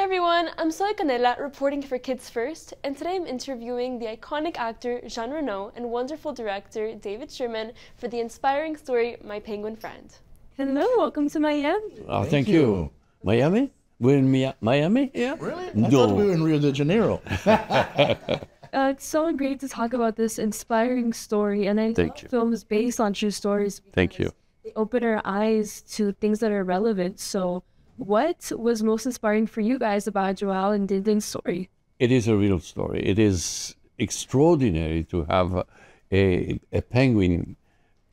everyone, I'm Zoe C, reporting for Kids First, and today I'm interviewing the iconic actor Jean Reno and wonderful director David Schurmann for the inspiring story My Penguin Friend. Hello, welcome to Miami. Oh, thank you. Miami? We're in Miami? Yeah. Really? No. I thought we were in Rio de Janeiro. It's so great to talk about this inspiring story, and I love films based on true stories. Thank you. They open our eyes to things that are relevant. So what was most inspiring for you guys about Joel and Dindin's story? It is a real story. It is extraordinary to have a penguin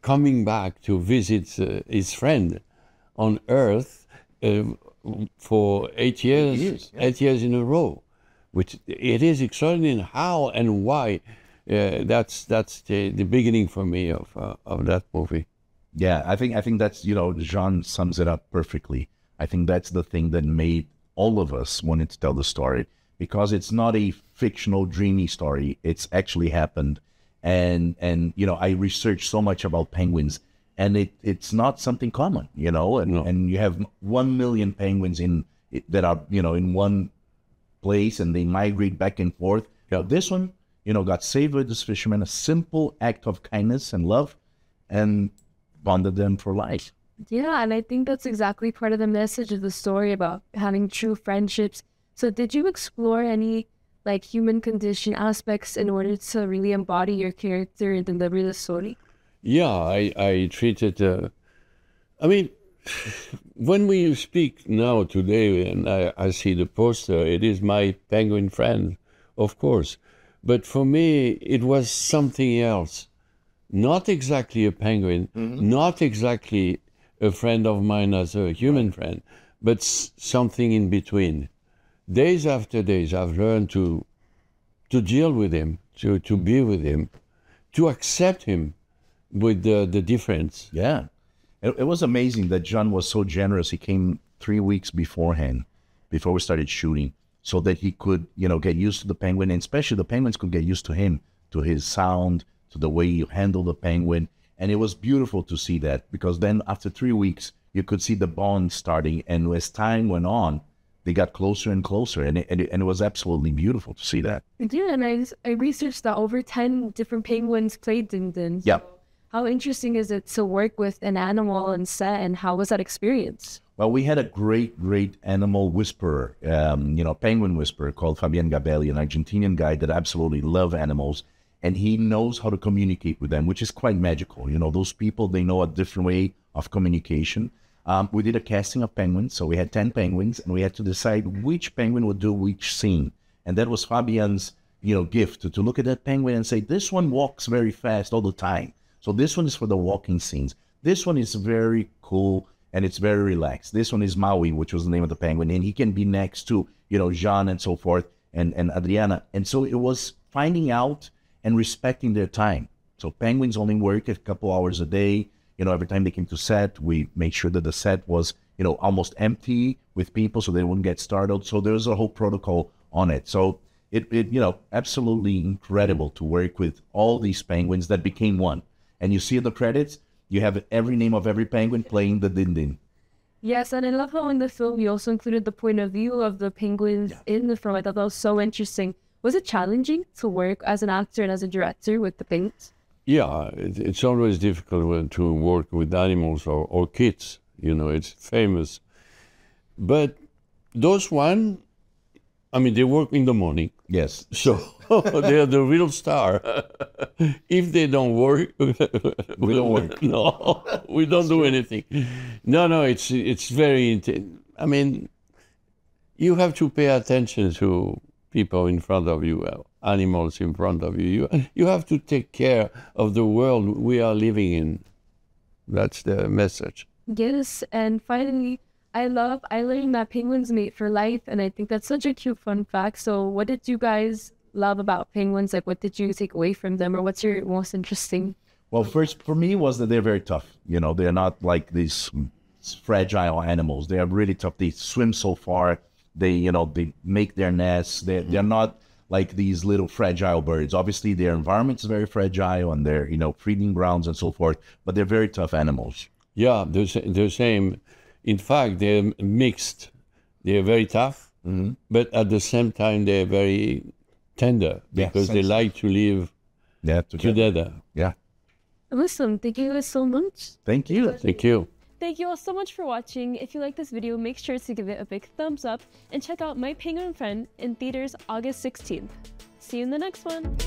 coming back to visit his friend on Earth for 8 years, 8 years in a row. Which it is extraordinary how and why. That's the beginning for me of that movie. Yeah, I think that's, Jean sums it up perfectly. I think that's the thing that made all of us wanted to tell the story, because it's not a fictional, dreamy story. It's actually happened. And I researched so much about penguins, and it's not something common, and you have 1 million penguins that are, in one place, and they migrate back and forth. This one, got saved with this fisherman, a simple act of kindness and love, and bonded them for life. Yeah, and I think that's exactly part of the message of the story about having true friendships. So did you explore any human condition aspects in order to really embody your character and deliver the story? Yeah, I treated, when we speak now today and I see the poster, it is My Penguin Friend, of course. But for me, it was something else. Not exactly a penguin, not exactly a friend of mine as a human friend, but something in between. Days after days, I've learned to deal with him, to be with him, to accept him with the difference. Yeah. It was amazing that Jean was so generous. He came 3 weeks beforehand, before we started shooting, so that he could, get used to the penguin, and especially the penguins could get used to him, to his sound, to the way you handle the penguin. And it was beautiful to see that, because then after 3 weeks, you could see the bond starting. And as time went on, they got closer and closer. And it was absolutely beautiful to see that. Yeah, and I researched that over 10 different penguins played Dindin. Yeah. How interesting is it to work with an animal on set, and how was that experience? Well, we had a great animal whisperer, penguin whisperer called Fabian Gabelli, an Argentinian guy that absolutely loves animals. And he knows how to communicate with them, which is quite magical. Those people, they know a different way of communication. We did a casting of penguins. So we had 10 penguins, and we had to decide which penguin would do which scene. And that was Fabian's, gift to look at that penguin and say, this one walks very fast all the time. So this one is for the walking scenes. This one is very cool and it's very relaxed. This one is Maui, which was the name of the penguin. And he can be next to, Jean and so forth, and Adriana. And so it was finding out and respecting their time. So penguins only work a couple hours a day. Every time they came to set, we made sure that the set was, almost empty with people so they wouldn't get startled. So there was a whole protocol on it. So it absolutely incredible to work with all these penguins that became one. And you see in the credits, you have every name of every penguin playing the Dindin. Yes, and I love how in the film you also included the point of view of the penguins in the film. I thought that was so interesting. Was it challenging to work as an actor and as a director with the penguins? Yeah, it's always difficult to work with animals or kids. It's famous. But those one, they work in the morning. Yes. So they're the real star. If they don't work, we don't work. No, we don't do anything. No, it's very intense. You have to pay attention to people in front of you, animals in front of you. You have to take care of the world we are living in. That's the message. Yes, and finally, I learned that penguins mate for life, and I think that's such a cute fun fact. So what did you guys love about penguins? What did you take away from them, or what's your most interesting? Well, first, for me, was that they're very tough. They're not like these fragile animals. They are really tough. They swim so far. They make their nests. They're not like these little fragile birds. Obviously, their environment is very fragile, and their feeding grounds and so forth. But they're very tough animals. Yeah, the same. In fact, they're mixed. They're very tough, but at the same time, they're very tender because they like to live together. Yeah. Awesome. Thank you guys so much. Thank you. Thank you. Thank you all so much for watching. If you like this video, make sure to give it a big thumbs up and check out My Penguin Friend in theaters August 16th. See you in the next one.